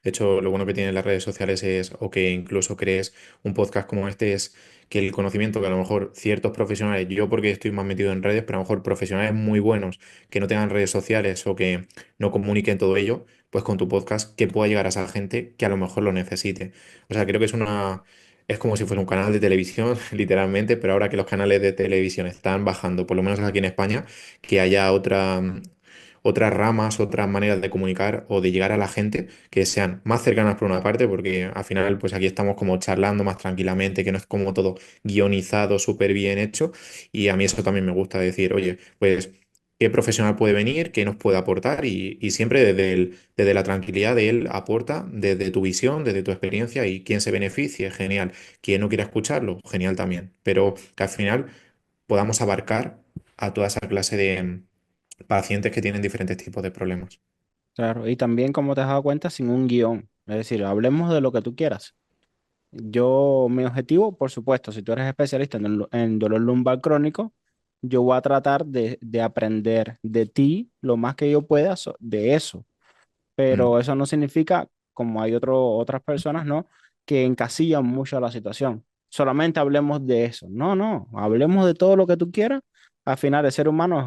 De hecho, lo bueno que tienen las redes sociales es, o que incluso crees un podcast como este, es que el conocimiento que a lo mejor ciertos profesionales, yo porque estoy más metido en redes, pero a lo mejor profesionales muy buenos que no tengan redes sociales o que no comuniquen todo ello, pues con tu podcast que pueda llegar a esa gente que a lo mejor lo necesite. O sea, creo que es como si fuera un canal de televisión, literalmente, pero ahora que los canales de televisión están bajando, por lo menos aquí en España, que haya otras ramas, otras maneras de comunicar o de llegar a la gente que sean más cercanas por una parte, porque al final pues aquí estamos como charlando más tranquilamente, que no es como todo guionizado, súper bien hecho, y a mí eso también me gusta decir, oye, pues qué profesional puede venir, qué nos puede aportar y siempre desde la tranquilidad de él aporta, desde tu visión, desde tu experiencia y quien se beneficie, genial. Quien no quiera escucharlo, genial también. Pero que al final podamos abarcar a toda esa clase de pacientes que tienen diferentes tipos de problemas. Claro, y también, como te has dado cuenta, sin un guión. Es decir, hablemos de lo que tú quieras. Mi objetivo, por supuesto, si tú eres especialista en dolor lumbar crónico, yo voy a tratar de aprender de ti lo más que yo pueda de eso. Mm. Pero eso no significa, como hay otras personas, ¿no? Que encasillan mucho la situación. Solamente hablemos de eso. No, no, hablemos de todo lo que tú quieras. Al final, el ser humano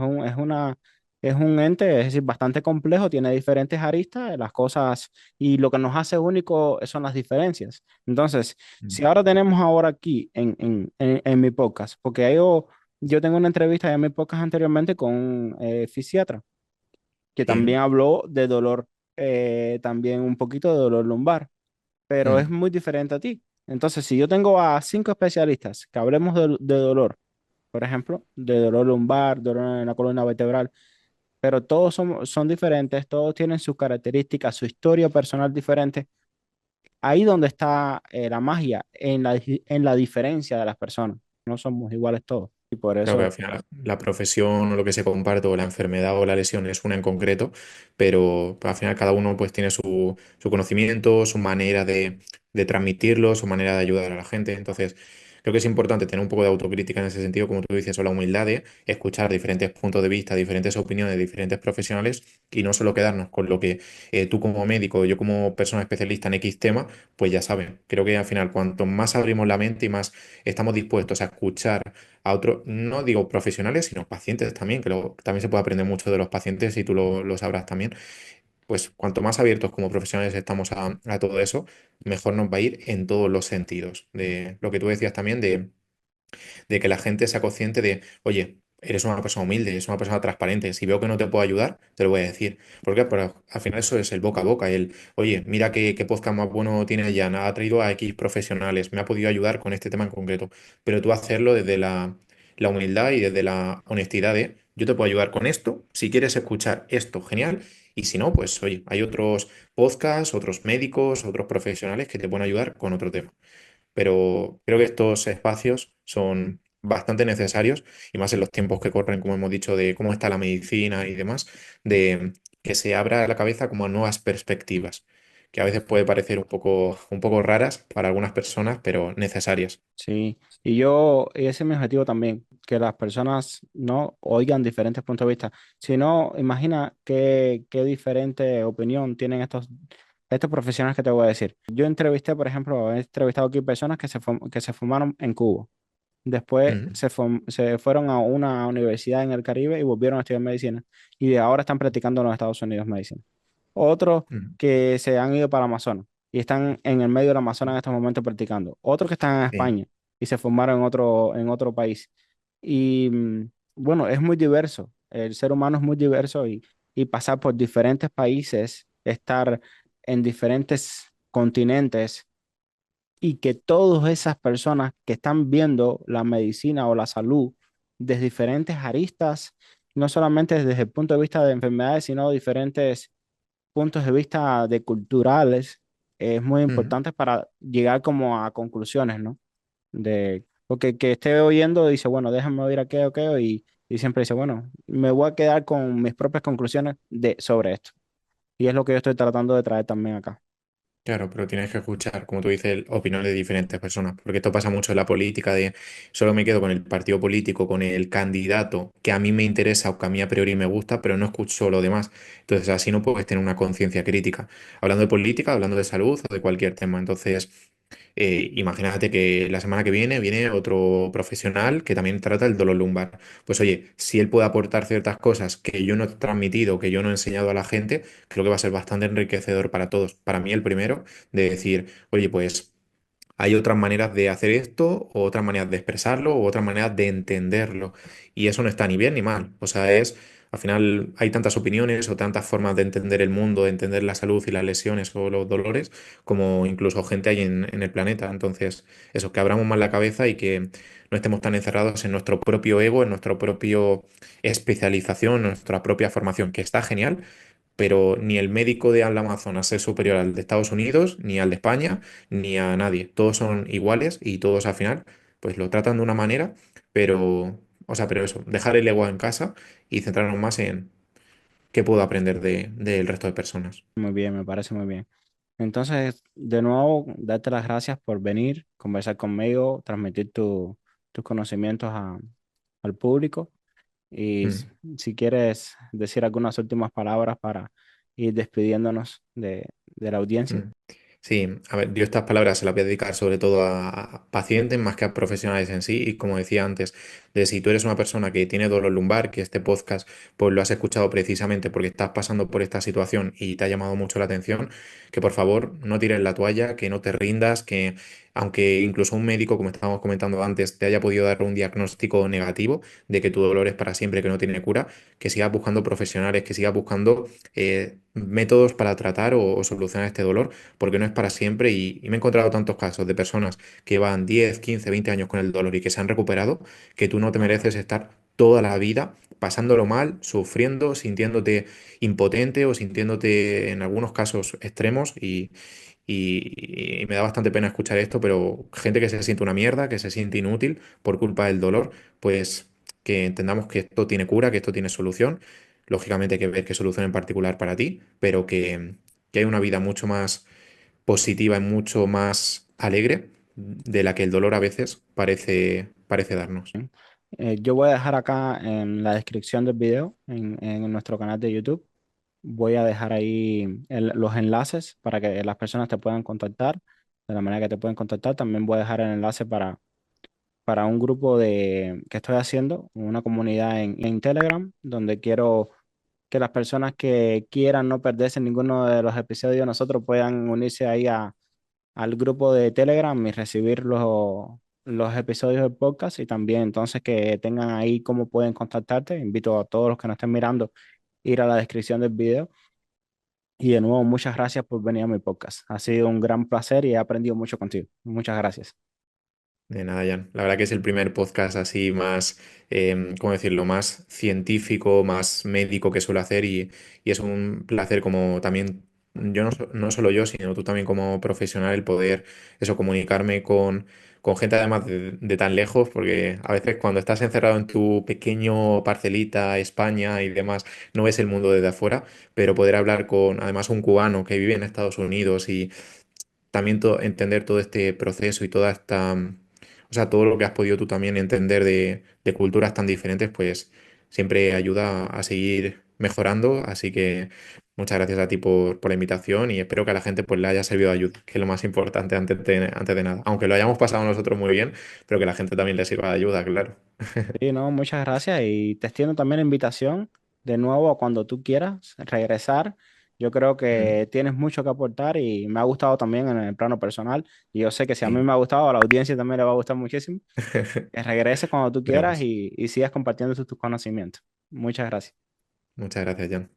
es un ente, es decir, bastante complejo, tiene diferentes aristas, las cosas, y lo que nos hace único son las diferencias. Entonces, Mm. si ahora tenemos ahora aquí en mi podcast, porque yo tengo una entrevista en mi podcast anteriormente con un fisiatra que Sí. también habló de dolor, también un poquito de dolor lumbar, pero es Mm. muy diferente a ti. Entonces, si yo tengo a 5 especialistas que hablemos de dolor, por ejemplo, de dolor lumbar, dolor en la columna vertebral, pero todos son diferentes, todos tienen sus características, su historia personal diferente, ahí donde está la magia, en la diferencia de las personas. No somos iguales todos. Y por Claro que eso, al final la profesión o lo que se comparte o la enfermedad o la lesión es una en concreto, pero al final cada uno pues tiene su conocimiento, su manera de transmitirlo, su manera de ayudar a la gente. Entonces, creo que es importante tener un poco de autocrítica en ese sentido, como tú dices, o la humildad de escuchar diferentes puntos de vista, diferentes opiniones de diferentes profesionales y no solo quedarnos con lo que tú como médico, yo como persona especialista en X tema, pues ya saben. Creo que al final cuanto más abrimos la mente y más estamos dispuestos a escuchar a otros, no digo profesionales, sino pacientes también, también se puede aprender mucho de los pacientes y tú lo sabrás también. Pues cuanto más abiertos como profesionales estamos a todo eso, mejor nos va a ir en todos los sentidos. De lo que tú decías también, de que la gente sea consciente de, oye, eres una persona humilde, eres una persona transparente, si veo que no te puedo ayudar, te lo voy a decir. ¿Por qué? Pero al final eso es el boca a boca, el, oye, mira qué podcast más bueno tiene Jan, ha traído a X profesionales, me ha podido ayudar con este tema en concreto, pero tú hacerlo desde la humildad y desde la honestidad de, yo te puedo ayudar con esto, si quieres escuchar esto, genial, y si no, pues oye, hay otros podcasts, otros médicos, otros profesionales que te pueden ayudar con otro tema, pero creo que estos espacios son bastante necesarios y más en los tiempos que corren, como hemos dicho, de cómo está la medicina y demás, de que se abra la cabeza como a nuevas perspectivas, que a veces puede parecer un poco raras para algunas personas, pero necesarias. sí, y ese es mi objetivo también, que las personas no oigan diferentes puntos de vista, sino imagina qué diferente opinión tienen estos profesionales que te voy a decir. Yo entrevisté, por ejemplo, he entrevistado aquí personas que se formaron en Cuba. Después Mm. se fueron a una universidad en el Caribe y volvieron a estudiar medicina. Y de ahora están practicando en los Estados Unidos medicina. Otros Mm. que se han ido para Amazonas y están en el medio del Amazonas en estos momentos practicando. Otros que están en Sí. España y se formaron en otro país. Y bueno, es muy diverso. El ser humano es muy diverso y pasar por diferentes países, estar en diferentes continentes y que todas esas personas que están viendo la medicina o la salud desde diferentes aristas, no solamente desde el punto de vista de enfermedades, sino diferentes puntos de vista de culturales, es muy Mm. importante para llegar como a conclusiones, ¿no? Porque el que esté oyendo dice, bueno, déjame oír aquello, y siempre dice, bueno, me voy a quedar con mis propias conclusiones sobre esto. Y es lo que yo estoy tratando de traer también acá. Claro, pero tienes que escuchar, como tú dices, opiniones de diferentes personas, porque esto pasa mucho en la política de solo me quedo con el partido político, con el candidato que a mí me interesa o que a mí a priori me gusta, pero no escucho lo demás. Entonces así no puedes tener una conciencia crítica, hablando de política, hablando de salud o de cualquier tema. Entonces, imagínate que la semana que viene otro profesional que también trata el dolor lumbar. Pues oye, si él puede aportar ciertas cosas que yo no he transmitido, que yo no he enseñado a la gente, creo que va a ser bastante enriquecedor para todos. Para mí el primero, de decir, oye, pues hay otras maneras de hacer esto, o otras maneras de expresarlo, o otras maneras de entenderlo. Y eso no está ni bien ni mal. O sea, al final hay tantas opiniones o tantas formas de entender el mundo, de entender la salud y las lesiones o los dolores, como incluso gente hay en el planeta. Entonces, eso, que abramos más la cabeza y que no estemos tan encerrados en nuestro propio ego, en nuestra propia especialización, en nuestra propia formación, que está genial, pero ni el médico de al Amazonas es superior al de Estados Unidos, ni al de España, ni a nadie. Todos son iguales y todos al final, pues lo tratan de una manera, pero, o sea, pero eso, dejar el ego en casa y centrarnos más en qué puedo aprender del resto de personas. Muy bien, me parece muy bien. Entonces, de nuevo, darte las gracias por venir, conversar conmigo, transmitir tus conocimientos al público. Y Mm. si quieres decir algunas últimas palabras para ir despidiéndonos de la audiencia. Mm. Sí, a ver, yo estas palabras se las voy a dedicar sobre todo a pacientes más que a profesionales en sí. Y como decía antes, de si tú eres una persona que tiene dolor lumbar, que este podcast pues lo has escuchado precisamente porque estás pasando por esta situación y te ha llamado mucho la atención, que por favor no tires la toalla, que no te rindas, que aunque incluso un médico, como estábamos comentando antes, te haya podido dar un diagnóstico negativo de que tu dolor es para siempre, que no tiene cura, que sigas buscando profesionales, que sigas buscando métodos para tratar o solucionar este dolor, porque no es para siempre y me he encontrado tantos casos de personas que van 10 15 20 años con el dolor y que se han recuperado, que tú no te mereces estar toda la vida pasándolo mal, sufriendo, sintiéndote impotente o sintiéndote en algunos casos extremos y me da bastante pena escuchar esto, pero gente que se siente una mierda, que se siente inútil por culpa del dolor, pues que entendamos que esto tiene cura, que esto tiene solución. Lógicamente hay que ver qué solución en particular para ti, pero que hay una vida mucho más positiva y mucho más alegre de la que el dolor a veces parece darnos. Yo voy a dejar acá en la descripción del video, en nuestro canal de YouTube, voy a dejar ahí los enlaces para que las personas te puedan contactar, de la manera que te pueden contactar. También voy a dejar el enlace para un grupo que estoy haciendo, una comunidad en Telegram, donde quiero que las personas que quieran no perderse ninguno de los episodios de nosotros puedan unirse ahí al grupo de Telegram y recibir los episodios del podcast y también entonces que tengan ahí cómo pueden contactarte. Invito a todos los que nos estén mirando a ir a la descripción del video. Y de nuevo, muchas gracias por venir a mi podcast. Ha sido un gran placer y he aprendido mucho contigo. Muchas gracias. De nada, Jan. La verdad que es el primer podcast así más, ¿cómo decirlo?, más científico, más médico que suelo hacer y es un placer como también, yo no solo yo, sino tú también como profesional, el poder eso, comunicarme con gente además de tan lejos, porque a veces cuando estás encerrado en tu pequeño parcelita, España y demás, no ves el mundo desde afuera, pero poder hablar con además un cubano que vive en Estados Unidos y también entender todo este proceso y toda esta, o sea, todo lo que has podido tú también entender de culturas tan diferentes, pues siempre ayuda a seguir mejorando. Así que muchas gracias a ti por la invitación y espero que a la gente pues le haya servido de ayuda, que es lo más importante antes de nada. Aunque lo hayamos pasado nosotros muy bien, pero que la gente también le sirva de ayuda, claro. Sí, no, muchas gracias y te extiendo también la invitación de nuevo a cuando tú quieras regresar. Yo creo Mm. que tienes mucho que aportar y me ha gustado también en el plano personal. Y yo sé que si a mí Sí. me ha gustado, a la audiencia también le va a gustar muchísimo. Que regreses cuando tú quieras Veremos. y sigas compartiendo tus conocimientos. Muchas gracias. Muchas gracias, Jan.